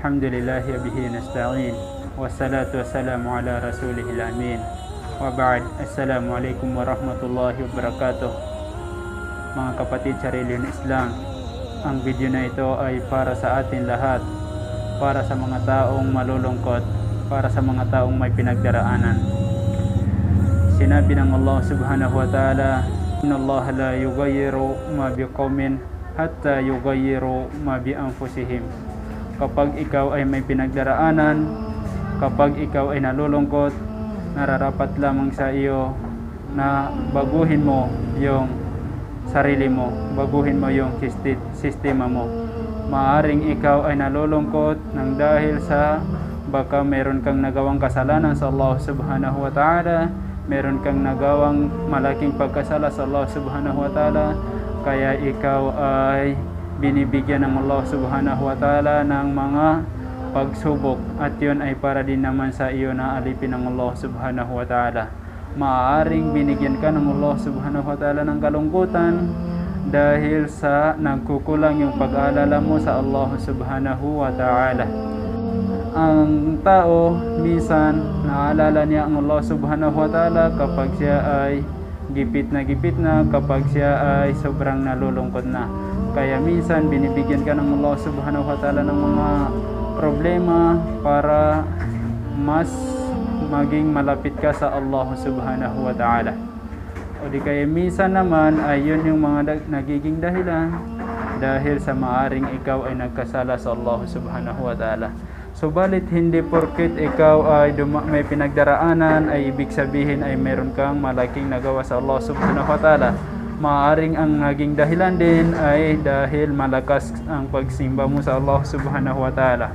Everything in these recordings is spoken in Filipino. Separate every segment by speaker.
Speaker 1: Alhamdulillahi bihi nasta'in. Wassalatu wassalamu ala rasulihil amin. Wa ba'd. Assalamualaikum warahmatullahi wabarakatuh. Mga kapatid sa relihiyong Islam, ang video na ito ay para sa atin lahat, para sa mga taong malulungkot, para sa mga taong may pinagdaraanan. Sinabi ng Allah subhanahu wa ta'ala, Inna Allah la yughayyiru ma biqaumin hatta yughayyiru ma bi anfusihim. Kapag ikaw ay may pinagdaraanan, kapag ikaw ay nalulungkot, nararapat lamang sa iyo na baguhin mo yung sarili mo, baguhin mo yung sistema mo. Maaring ikaw ay nalulungkot nang dahil sa baka meron kang nagawang kasalanan sa Allah subhanahu wa ta'ala, meron kang nagawang malaking pagkasala sa Allah subhanahu wa ta'ala, kaya ikaw ay binibigyan ng Allah subhanahu wa ta'ala ng mga pagsubok, at yun ay para din naman sa iyo na alipin ng Allah subhanahu wa ta'ala. Maaaring binigyan ka ng Allah subhanahu wa ta'ala ng kalungkutan dahil sa nagkukulang yung pag-aalala mo sa Allah subhanahu wa ta'ala. Ang tao, minsan naalala niya ang Allah subhanahu wa ta'ala kapag siya ay gipit na, kapag siya ay sobrang nalulungkot na. Kaya minsan binibigyan ka ng Allah subhanahu wa ta'ala ng mga problema para mas maging malapit ka sa Allah subhanahu wa ta'ala. O di kaya minsan naman ay yun yung mga nagiging dahilan dahil sa maaring ikaw ay nagkasala sa Allah subhanahu wa ta'ala. Subalit hindi porket ikaw ay may pinagdaraanan ay ibig sabihin ay meron kang malaking nagawa sa Allah subhanahu wa ta'ala. Maaring ang naging dahilan din ay dahil malakas ang pagsimba mo sa Allah subhanahu wa ta'ala.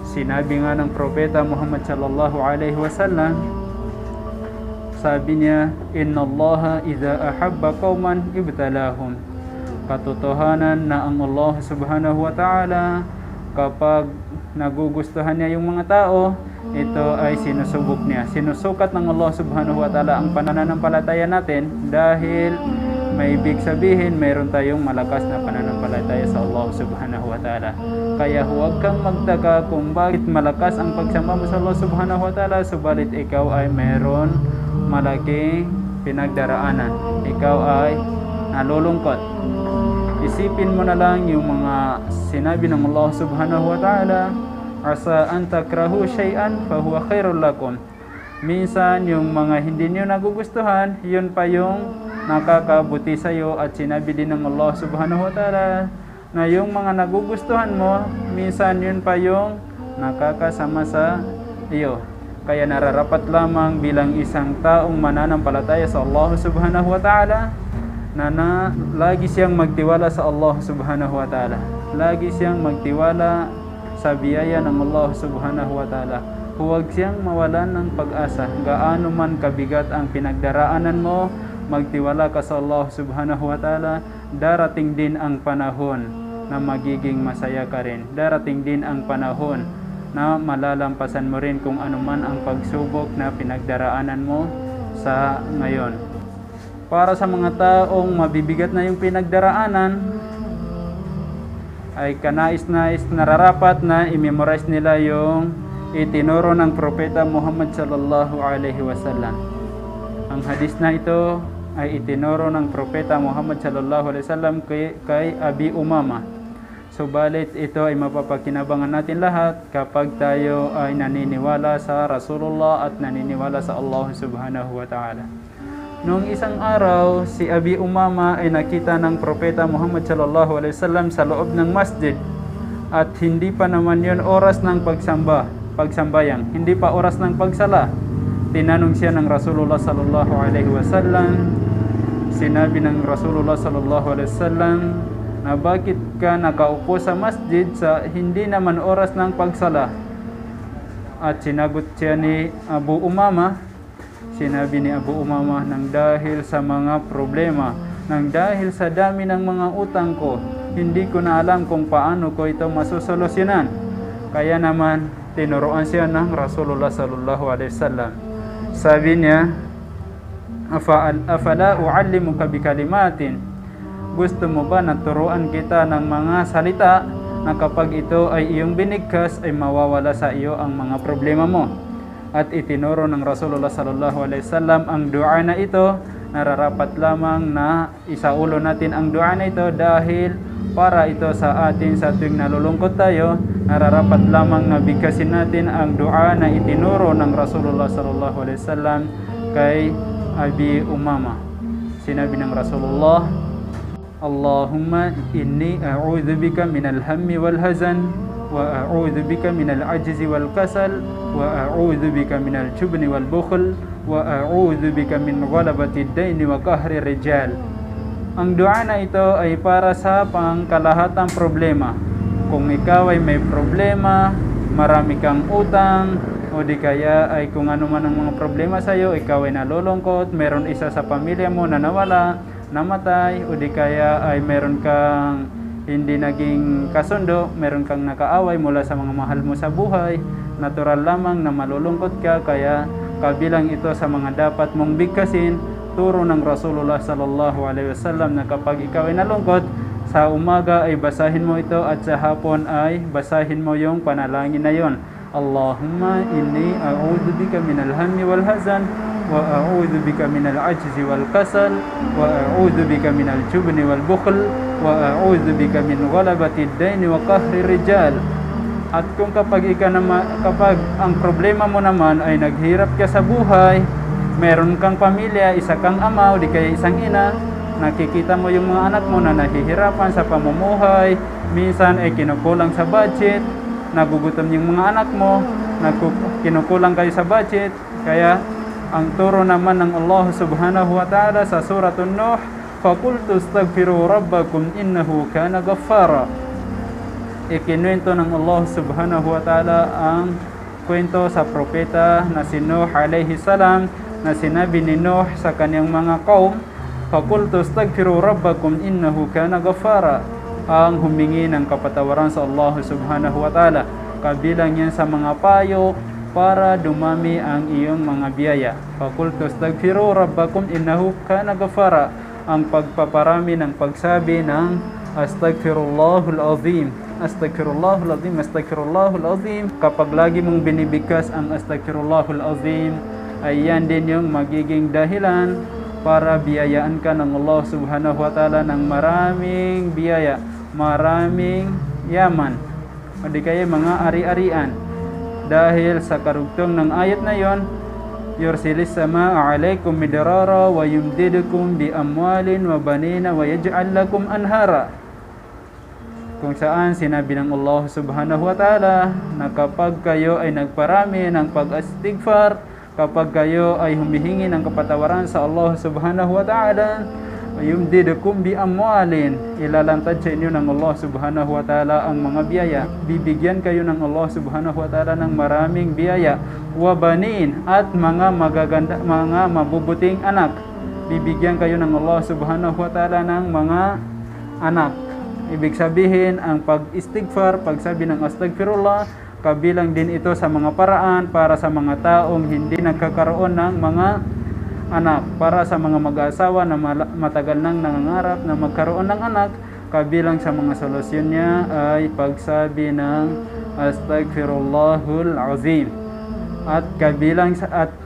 Speaker 1: Sinabi nga ng propeta Muhammad sallallahu alaihi wasallam, sabi niya, Inna Allaha idha ahabba qauman ibtalahum. Katotohanan na ang Allah subhanahu wa ta'ala kapag nagugustuhan niya yung mga tao, ito ay sinusubok niya. Sinusukat ng Allah subhanahu wa ta'ala ang pananampalataya natin dahil may ibig sabihin mayroon tayong malakas na pananampalataya sa Allah subhanahu wa ta'ala. Kaya huwag kang magtaka kung bakit malakas ang pagsamba mo sa Allah subhanahu wa ta'ala, subalit ikaw ay mayroon malaking pinagdaraanan. Ikaw ay nalulungkot. Isipin mo na lang yung mga sinabi ng Allah subhanahu wa ta'ala, Asa an takrahu shay'an fahuwa khairul lakum. Minsan yung mga hindi niyo nagugustuhan, yun pa yung nakakabuti sa iyo, at sinabi din ng Allah subhanahu wa ta'ala na yung mga nagugustuhan mo, minsan yun pa yung nakakasama sa iyo. Kaya nararapat lamang bilang isang taong mananampalataya sa Allah subhanahu wa ta'ala na lagi siyang magtiwala sa Allah subhanahu wa ta'ala. Lagi siyang magtiwala sa biyaya ng Allah subhanahu wa ta'ala. Huwag siyang mawalan ng pag-asa. Gaano man kabigat ang pinagdaraanan mo, magtiwala ka sa Allah subhanahu wa ta'ala. Darating din ang panahon na magiging masaya ka rin. Darating din ang panahon na malalampasan mo rin kung anuman ang pagsubok na pinagdaraanan mo sa ngayon. Para sa mga taong mabibigat na yung pinagdaraanan, ay kanais-nais nararapat na i-memorize nila yung itinuro ng propeta Muhammad sallallahu alaihi wasallam. Ang hadis na ito ay itinuro ng propeta Muhammad sallallahu alaihi wasallam kay Abi Umama. Subalit ito ay mapapakinabangan natin lahat kapag tayo ay naniniwala sa Rasulullah at naniniwala sa Allah subhanahu wa ta'ala. Noong isang araw, si Abi Umama ay nakita ng propeta Muhammad sallallahu alaihi wasallam sa loob ng masjid, at hindi pa naman yun oras ng pagsambayang, hindi pa oras ng pagsala. Tinanong siya ng Rasulullah sallallahu alaihi wasallam. Sinabi ng Rasulullah sallallahu alaihi wasallam na bakit ka nakaupo sa masjid sa hindi naman oras ng pagsala? At sinagot siya ni Abu Umama, sinabi ni Abu Umama, nang dahil sa mga problema, nang dahil sa dami ng mga utang ko, hindi ko na alam kung paano ko ito masusolusyonan. Kaya naman tinuruan siya ng Rasulullah sallallahu alaihi wasallam. Sabi niya, afala uallimuka bikalimatin. Gusto mo ba na turuan kita ng mga salita na kapag ito ay iyong binigkas ay mawawala sa iyo ang mga problema mo. At itinuro ng Rasulullah sallallahu alaihi wasallam ang dua na ito, nararapat lamang na isaulo natin ang dua na ito dahil para ito sa atin sa tuwing nalulungkot tayo, nararapat lamang na bigkasin natin ang dua na itinuro ng Rasulullah sallallahu alaihi wasallam kay Abi Umama. Sinabi ng Rasulullah, Allahumma inni a'udhu bika minal hammi wal hazan wa a'udhu bika minal ajzi wal kasal wa a'udhu bika minal jubni wal bukhl wa a'udhu bika min ghalabati ad-daini wa qahri rijal. Ang dua na ito ay para sa pangkalahatang problema. Kung ikaw ay may problema, marami kang utang, o di kaya ay kung ano man ang mga problema sa iyo, ikaw ay nalulungkot, meron isa sa pamilya mo na nawala, namatay, o di kaya ay meron kang hindi naging kasundo, meron kang nakaaway mula sa mga mahal mo sa buhay, natural lamang na malulungkot ka, kaya kabilang ito sa mga dapat mong bigkasin. Turo ng Rasulullah sallallahu alaihi wasallam na kapag ikaw ay nalungkot, sa umaga ay basahin mo ito at sa hapon ay basahin mo yung panalangin na yon. Allahumma inni a'udhu bika minal hammi wal hazan wa a'udhu bika minal ajzi wal kasal wa a'udhu bika minal jubni wal bukhl wa a'udhu bika min ghalabati ad-daini wa qahri rijal. At kung kapag ang problema mo naman ay naghirap ka sa buhay, meron kang pamilya, isa kang ama o di kaya isang ina, nakikita mo yung mga anak mo na nahihirapan sa pamumuhay, minsan ay kinukulang sa budget, nagugutom yung mga anak mo, kinukulang kayo sa budget, kaya ang turo naman ng Allah subhanahu wa ta'ala sa suratun Nuh, فَقُلْتُ اسْتَغْفِرُوا رَبَّكُمْ إِنَّهُ كَانَ غَفَّارًا. Ikinuwento ng Allah subhanahu wa ta'ala ang kwento sa propeta na si Nuh alayhi salam, na sinabi ni Nuh sa kanyang mga kaum, فَقُلْتُ اسْتَغْفِرُوا رَبَّكُمْ إِنَّهُ كَانَ غَفَّارًا. Ang humingi ng kapatawaran sa Allah subhanahu wa ta'ala, kabilang yan sa mga payo para dumami ang iyong mga biyaya. فَقُلْتُ اسْتَغْفِرُوا رَبَّكُمْ إِنَّهُ كَانَ غَفَّارًا. Ang pagpaparami ng pagsabi ng Astaghfirullahul Azim, Astaghfirullahul Azim, Astaghfirullahul Azim. Kapag lagi mong binibigkas ang Astaghfirullahul Azim, ay yan din yung magiging dahilan para biyayaan ka ng Allah subhanahu wa ta'ala ng maraming biyaya, maraming yaman, o di kaya mga ari-arian. Dahil sa karugtong ng ayat na yon, yursilis samaa alaykum midrara wa yumdidukum bi amwalin wa banina wa yaj'al lakum anhara. Kung saan sinabi ng Allah subhanahu wa ta'ala na kapag kayo ay nagparami ng pag-istighfar, kapag kayo ay humihingi ng kapatawaran sa Allah subhanahu wa ta'ala, yumdidukum bi amwalin, ilalantad sa inyo ng Allah subhanahu wa ta'ala ang mga biyaya. Bibigyan kayo ng Allah subhanahu wa ta'ala ng maraming biyaya. Wa banin, at mga magaganda, mga mabubuting anak. Bibigyan kayo ng Allah subhanahu wa ta'ala ng mga anak. Ibig sabihin, ang pag-istighfar, pagsabi ng astaghfirullah, kabilang din ito sa mga paraan para sa mga taong hindi nagkakaroon ng mga anak. Para sa mga mag-aasawa na matagal nang nangangarap na magkaroon ng anak, kabilang sa mga solusyon niya ay pagsabi ng Astaghfirullahul Azim. At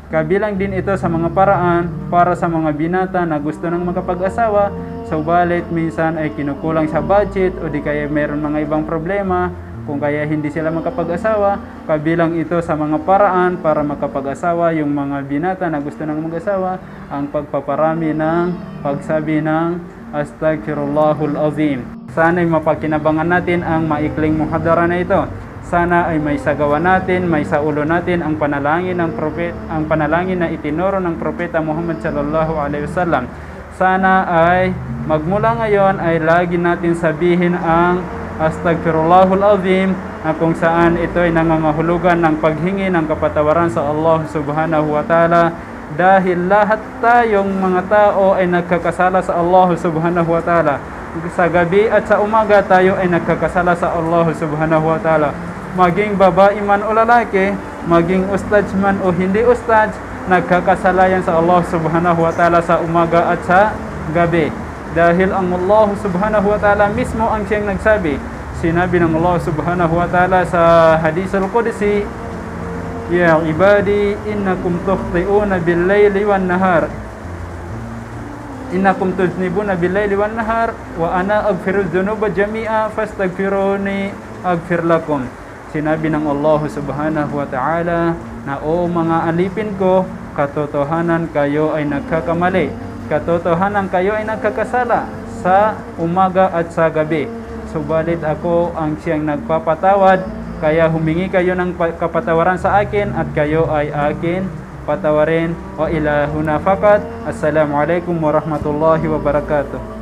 Speaker 1: kabilang din ito sa mga paraan para sa mga binata na gusto nang makapag-asawa, subalit minsan ay kinukulang sa budget o di kaya meron mga ibang problema, kung kaya hindi sila makapag-asawa. Kabilang ito sa mga paraan para makapag-asawa yung mga binata na gusto nang mag-asawa, ang pagpaparami ng pagsabi ng Astaghfirullahul Azim. Sana'y mapakinabangan natin ang maikling muhadara na ito. Sana ay may sagawa natin, may saulo natin ang panalangin na itinuro ng propeta Muhammad sallallahu alaihi wasallam. Sana ay magmula ngayon ay lagi natin sabihin ang Astaghfirullahul Azim, na kung saan ito ay nangangahulugan ng paghingi ng kapatawaran sa Allah subhanahu wa ta'ala, dahil lahat tayong mga tao ay nagkakasala sa Allah subhanahu wa ta'ala. Sa gabi at sa umaga tayo ay nagkakasala sa Allah subhanahu wa ta'ala. Maging babae man o lalaki, maging ustad man o hindi ustad, nagkakasala yan sa Allah subhanahu wa ta'ala sa umaga at sa gabi. Dahil ang Allah subhanahu wa ta'ala mismo ang siyang nagsabi Sinabi ng Allah subhanahu wa ta'ala sa hadis al-Qudsi, "Ya ibadi, innakum tukhti'una bil-laili wan-nahar. Innakum tuznibuna bil-laili wan-nahar wa ana aghfiru dzunuba jami'a fastaghfiruni aghfir lakum." Sinabi ng Allah subhanahu wa ta'ala na, "O mga alipin ko, katotohanan kayo ay nagkakamali. Katotohanan kayo ay nagkakasala sa umaga at sa gabi. Subalit ako ang siyang nagpapatawad, kaya humingi kayo ng kapatawaran sa akin at kayo ay akin patawarin. Wa ilahuna faqat. Assalamualaikum warahmatullahi wabarakatuh."